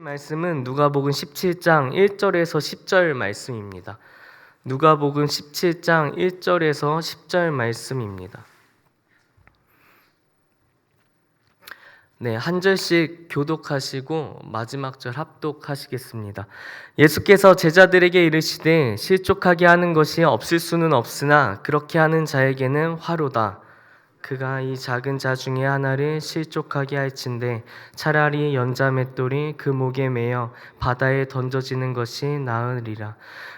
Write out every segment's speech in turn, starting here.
말씀은 누가복음 17장 1절에서 10절 말씀입니다. 누가복음 17장 1절에서 10절 말씀입니다. 네, 한 절씩 교독하시고 마지막 절 합독하시겠습니다. 예수께서 제자들에게 이르시되 실족하게 하는 것이 없을 수는 없으나 그렇게 하는 자에게는 화로다. 그가 이 작은 자 중에 하나를 실족하게 할진대 차라리 연자 맷돌이 그 목에 매여 바다에 던져지는 것이 나으리라.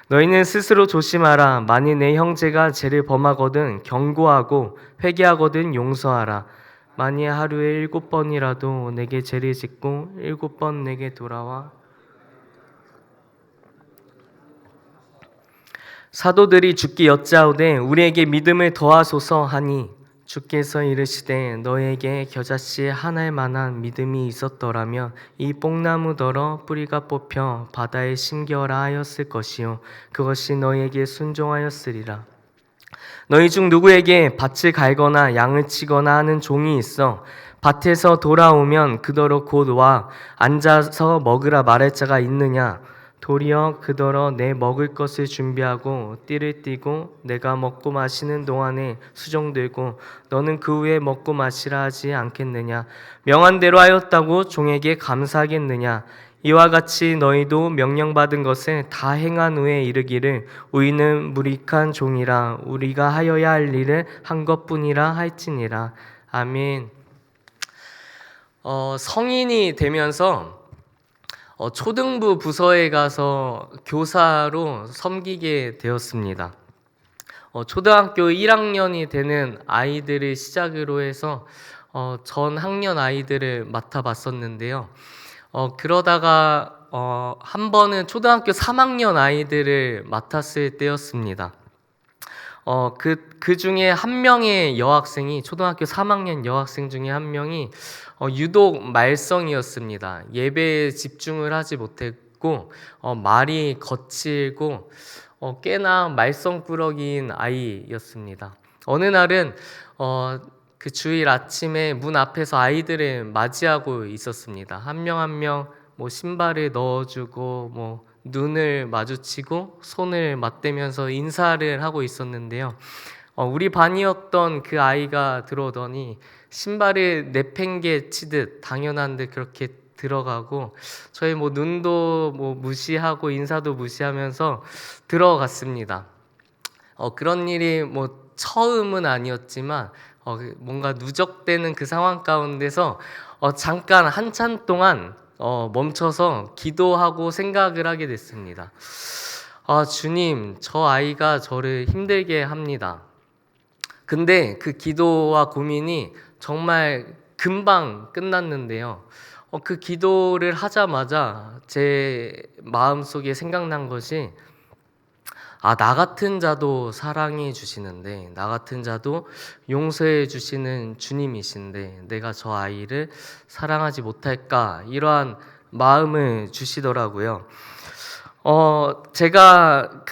너희는 스스로 조심하라. 만일 내 형제가 죄를 범하거든 경고하고 회개하거든 용서하라. 만일 하루에 7번이라도 내게 죄를 짓고 7번 내게 돌아와 사도들이 주께 여짜오되 우리에게 믿음을 더하소서 하니 주께서 이르시되 너에게 겨자씨 하나일 만한 믿음이 있었더라면 이 뽕나무더러 뿌리가 뽑혀 바다에 심겨라 하였을 것이요 그것이 너에게 순종하였으리라. 너희 중 누구에게 밭을 갈거나 양을 치거나 하는 종이 있어 밭에서 돌아오면 그더러 곧 와 앉아서 먹으라 말할 자가 있느냐? 도리어 그더러 내 먹을 것을 준비하고 띠를 띠고 내가 먹고 마시는 동안에 수종 들고 너는 그 후에 먹고 마시라 하지 않겠느냐? 명한 대로 하였다고 종에게 감사하겠느냐? 이와 같이 너희도 명령받은 것을 다 행한 후에 이르기를 우리는 무익한 종이라 우리가 하여야 할 일을 한 것뿐이라 할지니라. 아멘. 성인이 되면서 초등부 부서에 가서 교사로 섬기게 되었습니다. 초등학교 1학년이 되는 아이들을 시작으로 해서 전 학년 아이들을 맡아봤었는데요. 그러다가 한 번은 초등학교 3학년 아이들을 맡았을 때였습니다. 그 중에 한 명의 여학생이 초등학교 3학년 여학생 중에 한 명이 유독 말썽이었습니다. 예배에 집중을 하지 못했고 말이 거칠고 꽤나 말썽꾸러기인 아이였습니다. 어느 날은 그 주일 아침에 문 앞에서 아이들을 맞이하고 있었습니다. 한 명 한 명 뭐 신발을 넣어주고 뭐 눈을 마주치고 손을 맞대면서 인사를 하고 있었는데요. 우리 반이었던 그 아이가 들어오더니 신발을 내팽개 치듯 당연한 듯 그렇게 들어가고 저희 뭐 눈도 뭐 무시하고 인사도 무시하면서 들어갔습니다. 그런 일이 뭐 처음은 아니었지만 뭔가 누적되는 그 상황 가운데서 잠깐 한참 동안 멈춰서 기도하고 생각을 하게 됐습니다. 주님, 저 아이가 저를 힘들게 합니다. 근데 그 기도와 고민이 정말 금방 끝났는데요. 그 기도를 하자마자 제 마음속에 생각난 것이 나 같은 자도 사랑해 주시는데 나 같은 자도 용서해 주시는 주님이신데 내가 저 아이를 사랑하지 못할까 이러한 마음을 주시더라고요. 제가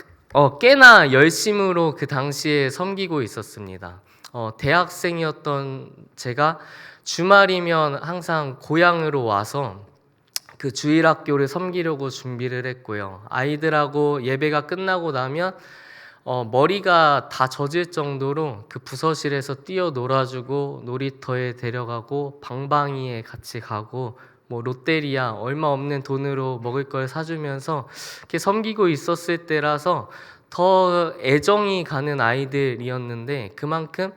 꽤나 열심으로 그 당시에 섬기고 있었습니다. 대학생이었던 제가 주말이면 항상 고향으로 와서 그 주일학교를 섬기려고 준비를 했고요. 아이들하고 예배가 끝나고 나면 머리가 다 젖을 정도로 그 부서실에서 뛰어 놀아주고 놀이터에 데려가고 방방이에 같이 가고 뭐 롯데리아 얼마 없는 돈으로 먹을 걸 사주면서 이렇게 섬기고 있었을 때라서 더 애정이 가는 아이들이었는데 그만큼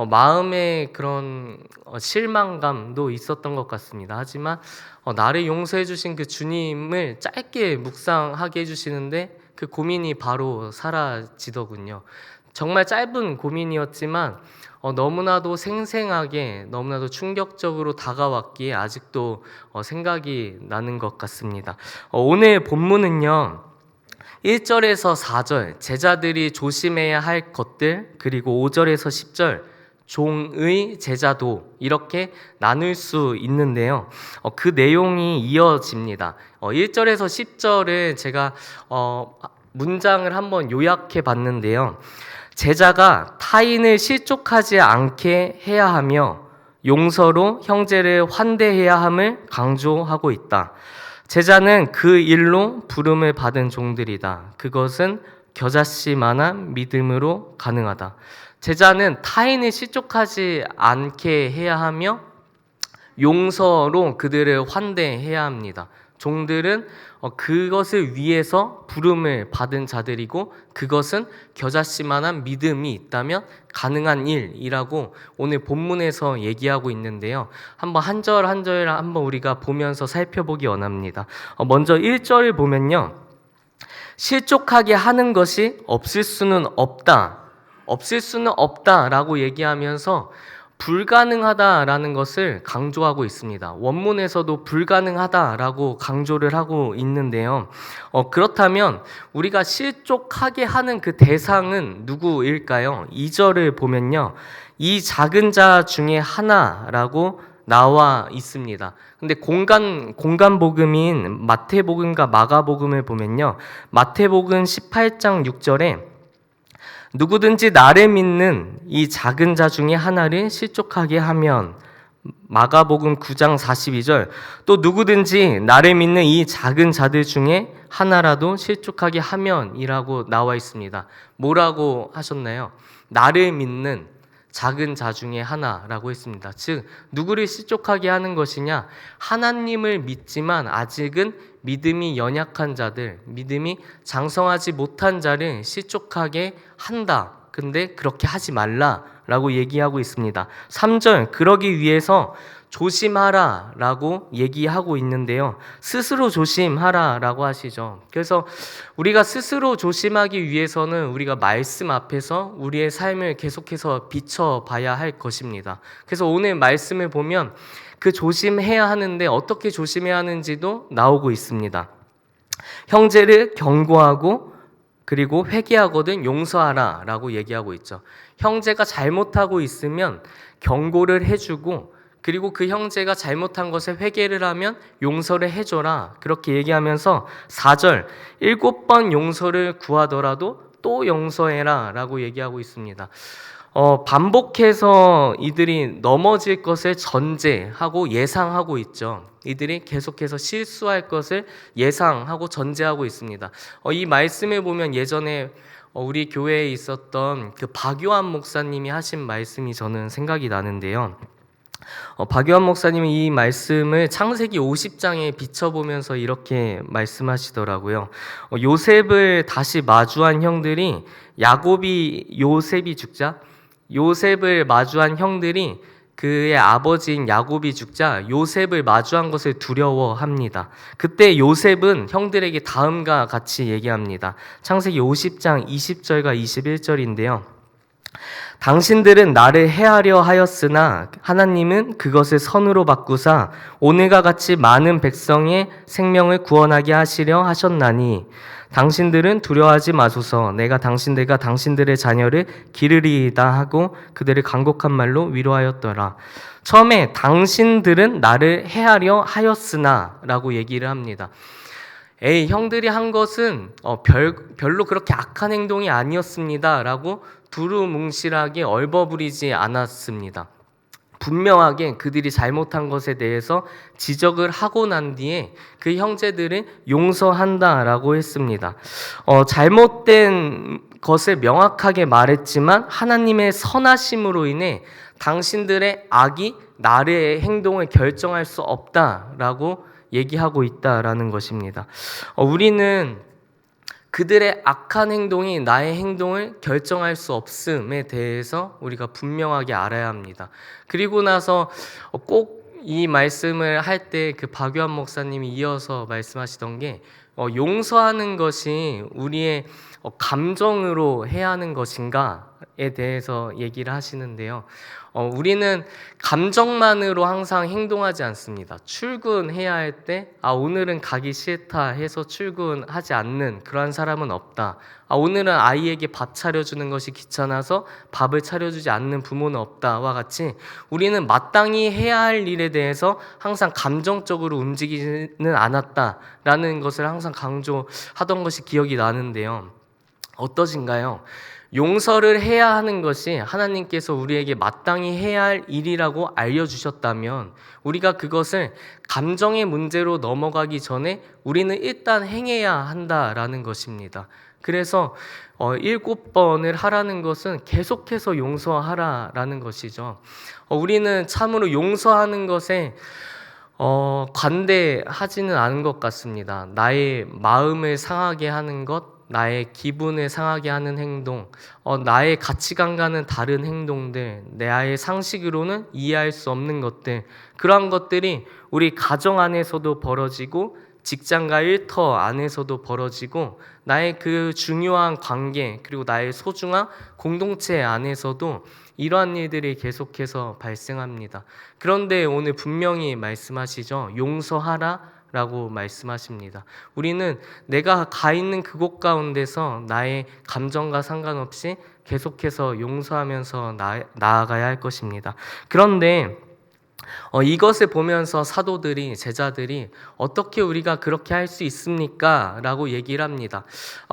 마음에 그런 실망감도 있었던 것 같습니다. 하지만 나를 용서해 주신 그 주님을 짧게 묵상하게 해주시는데 그 고민이 바로 사라지더군요. 정말 짧은 고민이었지만 너무나도 생생하게 너무나도 충격적으로 다가왔기에 아직도 생각이 나는 것 같습니다. 오늘 본문은요 1절에서 4절 제자들이 조심해야 할 것들 그리고 5절에서 10절 종의 제자도 이렇게 나눌 수 있는데요. 그 내용이 이어집니다. 1절에서 10절을 제가 문장을 한번 요약해 봤는데요. 제자가 타인을 실족하지 않게 해야 하며 용서로 형제를 환대해야 함을 강조하고 있다. 제자는 그 일로 부름을 받은 종들이다. 그것은 겨자씨만한 믿음으로 가능하다. 제자는 타인을 실족하지 않게 해야 하며 용서로 그들을 환대해야 합니다. 종들은 그것을 위해서 부름을 받은 자들이고 그것은 겨자씨만한 믿음이 있다면 가능한 일이라고 오늘 본문에서 얘기하고 있는데요. 한번 한 절 한 절 한번 우리가 보면서 살펴보기 원합니다. 먼저 1절을 보면요. 실족하게 하는 것이 없을 수는 없다. 없을 수는 없다라고 얘기하면서 불가능하다라는 것을 강조하고 있습니다. 원문에서도 불가능하다라고 강조를 하고 있는데요. 그렇다면 우리가 실족하게 하는 그 대상은 누구일까요? 2절을 보면요. 이 작은 자 중에 하나라고 나와 있습니다. 근데 공간 복음인 마태복음과 마가복음을 보면요. 마태복음 18장 6절에 누구든지 나를 믿는 이 작은 자 중에 하나를 실족하게 하면, 마가복음 9장 42절 또 누구든지 나를 믿는 이 작은 자들 중에 하나라도 실족하게 하면이라고 나와 있습니다. 뭐라고 하셨나요? 나를 믿는 작은 자 중에 하나라고 했습니다. 즉 누구를 실족하게 하는 것이냐? 하나님을 믿지만 아직은 믿음이 연약한 자들, 믿음이 장성하지 못한 자를 실족하게 한다. 근데 그렇게 하지 말라라고 얘기하고 있습니다. 3절 그러기 위해서 조심하라라고 얘기하고 있는데요. 스스로 조심하라라고 하시죠. 그래서 우리가 스스로 조심하기 위해서는 우리가 말씀 앞에서 우리의 삶을 계속해서 비춰봐야 할 것입니다. 그래서 오늘 말씀을 보면 그 조심해야 하는데 어떻게 조심해야 하는지도 나오고 있습니다. 형제를 경고하고 그리고 회개하거든 용서하라 라고 얘기하고 있죠. 형제가 잘못하고 있으면 경고를 해주고 그리고 그 형제가 잘못한 것에 회개를 하면 용서를 해줘라 그렇게 얘기하면서 4절 7번 용서를 구하더라도 또 용서해라 라고 얘기하고 있습니다. 반복해서 이들이 넘어질 것을 전제하고 예상하고 있죠. 이들이 계속해서 실수할 것을 예상하고 전제하고 있습니다. 이 말씀을 보면 예전에 우리 교회에 있었던 그 박요한 목사님이 하신 말씀이 저는 생각이 나는데요. 박요한 목사님이 이 말씀을 창세기 50장에 비춰보면서 이렇게 말씀하시더라고요. 요셉을 다시 마주한 형들이 요셉이 죽자 요셉을 마주한 형들이 그의 아버지인 야곱이 죽자 요셉을 마주한 것을 두려워합니다. 그때 요셉은 형들에게 다음과 같이 얘기합니다. 창세기 50장 20절과 21절인데요. 당신들은 나를 해하려 하였으나 하나님은 그것을 선으로 바꾸사 오늘과 같이 많은 백성의 생명을 구원하게 하시려 하셨나니 당신들은 두려워하지 마소서. 내가 당신들과 당신들의 자녀를 기르리이다 하고 그들을 간곡한 말로 위로하였더라. 처음에 당신들은 나를 해하려 하였으나 라고 얘기를 합니다. 형들이 한 것은 별로 그렇게 악한 행동이 아니었습니다 라고 두루뭉실하게 얼버무리지 않았습니다. 분명하게 그들이 잘못한 것에 대해서 지적을 하고 난 뒤에 그 형제들은 용서한다라고 했습니다. 잘못된 것을 명확하게 말했지만 하나님의 선하심으로 인해 당신들의 악이 나의 행동을 결정할 수 없다라고 얘기하고 있다라는 것입니다. 우리는 그들의 악한 행동이 나의 행동을 결정할 수 없음에 대해서 우리가 분명하게 알아야 합니다. 그리고 나서 꼭 이 말씀을 할 때 그 박유한 목사님이 이어서 말씀하시던 게 용서하는 것이 우리의 감정으로 해야 하는 것인가에 대해서 얘기를 하시는데요. 우리는 감정만으로 항상 행동하지 않습니다. 출근해야 할 때 오늘은 가기 싫다 해서 출근하지 않는 그러한 사람은 없다. 오늘은 아이에게 밥 차려주는 것이 귀찮아서 밥을 차려주지 않는 부모는 없다와 같이 우리는 마땅히 해야 할 일에 대해서 항상 감정적으로 움직이지는 않았다라는 것을 항상 강조하던 것이 기억이 나는데요. 어떠신가요? 용서를 해야 하는 것이 하나님께서 우리에게 마땅히 해야 할 일이라고 알려주셨다면 우리가 그것을 감정의 문제로 넘어가기 전에 우리는 일단 행해야 한다라는 것입니다. 그래서 7번을 하라는 것은 계속해서 용서하라라는 것이죠. 우리는 참으로 용서하는 것에 관대하지는 않은 것 같습니다. 나의 마음을 상하게 하는 것, 나의 기분을 상하게 하는 행동, 나의 가치관과는 다른 행동들, 나의 상식으로는 이해할 수 없는 것들, 그러한 것들이 우리 가정 안에서도 벌어지고 직장과 일터 안에서도 벌어지고 나의 그 중요한 관계 그리고 나의 소중한 공동체 안에서도 이러한 일들이 계속해서 발생합니다. 그런데 오늘 분명히 말씀하시죠. 용서하라 라고 말씀하십니다. 우리는 내가 가 있는 그곳 가운데서 나의 감정과 상관없이 계속해서 용서하면서 나아가야 할 것입니다. 그런데 이것을 보면서 사도들이, 제자들이 어떻게 우리가 그렇게 할 수 있습니까? 라고 얘기를 합니다.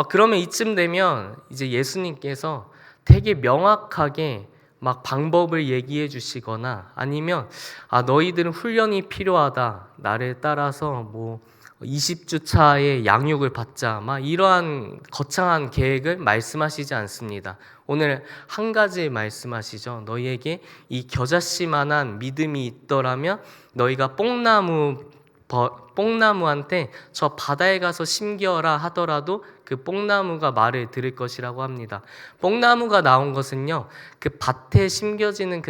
그러면 이쯤 되면 이제 예수님께서 되게 명확하게 막 방법을 얘기해 주시거나 아니면 너희들은 훈련이 필요하다. 나를 따라서 뭐 20주 차의 양육을 받자. 막 이러한 거창한 계획을 말씀하시지 않습니다. 오늘 한 가지 말씀하시죠. 너희에게 이 겨자씨만한 믿음이 있더라면 너희가 뽕나무한테 저 바다에 가서 심겨라 하더라도 그 뽕나무가 말을 들을 것이라고 합니다. 뽕나무가 나온 것은요, 그 밭에 심겨지는 그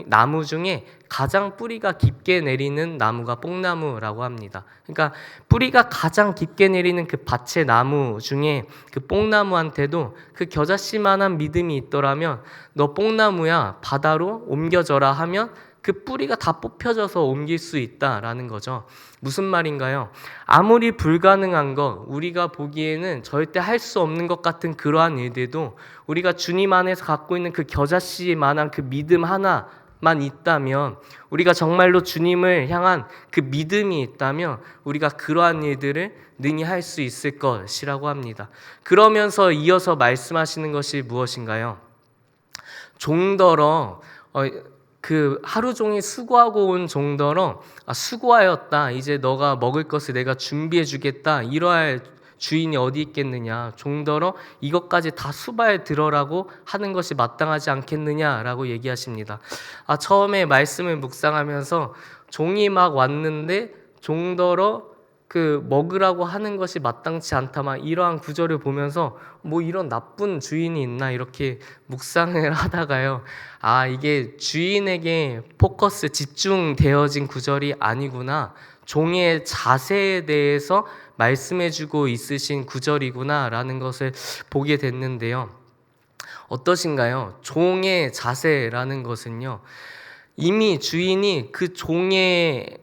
나무 중에 가장 뿌리가 깊게 내리는 나무가 뽕나무라고 합니다. 그러니까 뿌리가 가장 깊게 내리는 그 밭의 나무 중에 그 뽕나무한테도 그 겨자씨만한 믿음이 있더라면 너 뽕나무야 바다로 옮겨져라 하면 그 뿌리가 다 뽑혀져서 옮길 수 있다라는 거죠. 무슨 말인가요? 아무리 불가능한 것, 우리가 보기에는 절대 할 수 없는 것 같은 그러한 일들도 우리가 주님 안에서 갖고 있는 그 겨자씨만한 그 믿음 하나만 있다면, 우리가 정말로 주님을 향한 그 믿음이 있다면 우리가 그러한 일들을 능히 할 수 있을 것이라고 합니다. 그러면서 이어서 말씀하시는 것이 무엇인가요? 종더러 그 하루 종일 수고하고 온 종더러 수고하였다. 이제 너가 먹을 것을 내가 준비해 주겠다. 이러할 주인이 어디 있겠느냐. 종더러 이것까지 다 수바에 들어라고 하는 것이 마땅하지 않겠느냐라고 얘기하십니다. 처음에 말씀을 묵상하면서 종이 막 왔는데 종더러 그 먹으라고 하는 것이 마땅치 않다 막 이러한 구절을 보면서 뭐 이런 나쁜 주인이 있나 이렇게 묵상을 하다가요. 이게 주인에게 포커스 집중되어진 구절이 아니구나. 종의 자세에 대해서 말씀해주고 있으신 구절이구나라는 것을 보게 됐는데요. 어떠신가요? 종의 자세라는 것은요. 이미 주인이 그 종의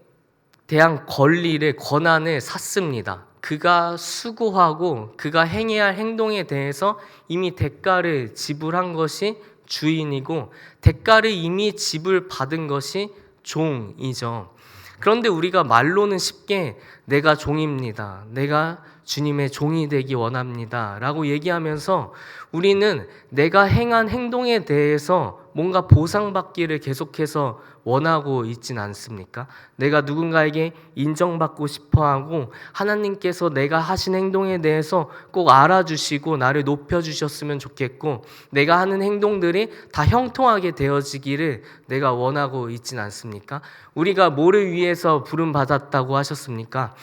대한 권한을 샀습니다. 그가 수고하고 그가 행해야 할 행동에 대해서 이미 대가를 지불한 것이 주인이고 대가를 이미 지불받은 것이 종이죠. 그런데 우리가 말로는 쉽게 내가 종입니다. 내가 주님의 종이 되기 원합니다. 라고 얘기하면서 우리는 내가 행한 행동에 대해서 뭔가 보상받기를 계속해서 원하고 있진 않습니까? 내가 누군가에게 인정받고 싶어하고 하나님께서 내가 하신 행동에 대해서 꼭 알아주시고 나를 높여주셨으면 좋겠고 내가 하는 행동들이 다 형통하게 되어지기를 내가 원하고 있진 않습니까? 우리가 뭐를 위해서 부름받았다고 하셨습니까?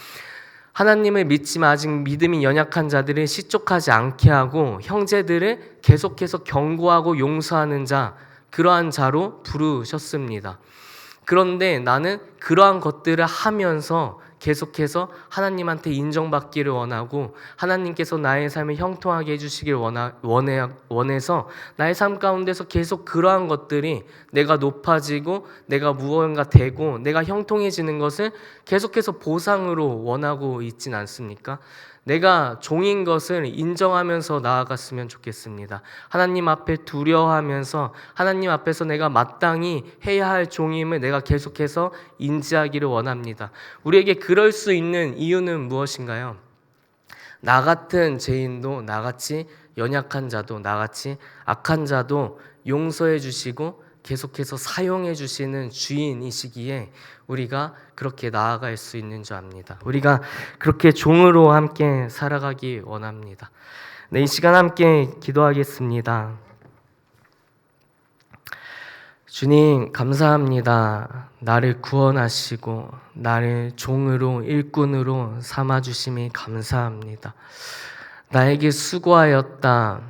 하나님을 믿지만 아직 믿음이 연약한 자들을 실족하지 않게 하고 형제들을 계속해서 경고하고 용서하는 자, 그러한 자로 부르셨습니다. 그런데 나는 그러한 것들을 하면서 계속해서 하나님한테 인정받기를 원하고 하나님께서 나의 삶을 형통하게 해주시길 원해서 나의 삶 가운데서 계속 그러한 것들이 내가 높아지고 내가 무언가 되고 내가 형통해지는 것을 계속해서 보상으로 원하고 있진 않습니까? 내가 종인 것을 인정하면서 나아갔으면 좋겠습니다. 하나님 앞에 두려워하면서 하나님 앞에서 내가 마땅히 해야 할 종임을 내가 계속해서 인지하기를 원합니다. 우리에게 그럴 수 있는 이유는 무엇인가요? 나 같은 죄인도, 나같이 연약한 자도, 나같이 악한 자도 용서해 주시고 계속해서 사용해 주시는 주인이시기에 우리가 그렇게 나아갈 수 있는 줄 압니다. 우리가 그렇게 종으로 함께 살아가기 원합니다. 네, 이 시간 함께 기도하겠습니다. 주님, 감사합니다. 나를 구원하시고 나를 종으로, 일꾼으로 삼아주심이 감사합니다. 나에게 수고하였다.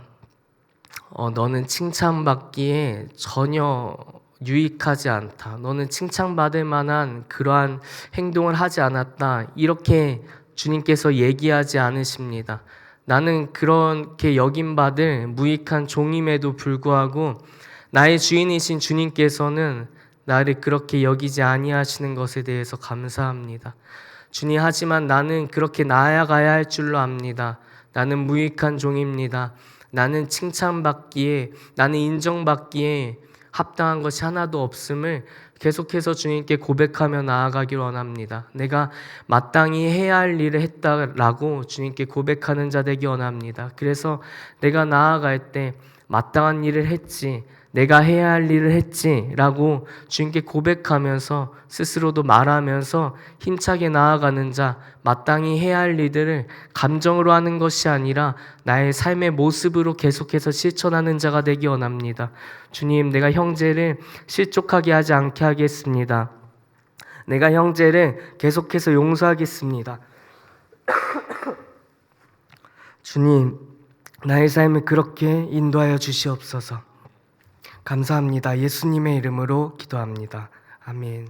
너는 칭찬받기에 전혀 유익하지 않다. 너는 칭찬받을 만한 그러한 행동을 하지 않았다. 이렇게 주님께서 얘기하지 않으십니다. 나는 그렇게 여김받을 무익한 종임에도 불구하고 나의 주인이신 주님께서는 나를 그렇게 여기지 아니하시는 것에 대해서 감사합니다. 주님, 하지만 나는 그렇게 나아가야 할 줄로 압니다. 나는 무익한 종입니다. 나는 칭찬받기에, 나는 인정받기에 합당한 것이 하나도 없음을 계속해서 주님께 고백하며 나아가길 원합니다. 내가 마땅히 해야 할 일을 했다라고 주님께 고백하는 자 되기 원합니다. 그래서 내가 나아갈 때 마땅한 일을 했지, 내가 해야 할 일을 했지 라고 주님께 고백하면서 스스로도 말하면서 힘차게 나아가는 자, 마땅히 해야 할 일들을 감정으로 하는 것이 아니라 나의 삶의 모습으로 계속해서 실천하는 자가 되기 원합니다. 주님, 내가 형제를 실족하게 하지 않게 하겠습니다. 내가 형제를 계속해서 용서하겠습니다. 주님, 나의 삶을 그렇게 인도하여 주시옵소서. 감사합니다. 예수님의 이름으로 기도합니다. 아멘.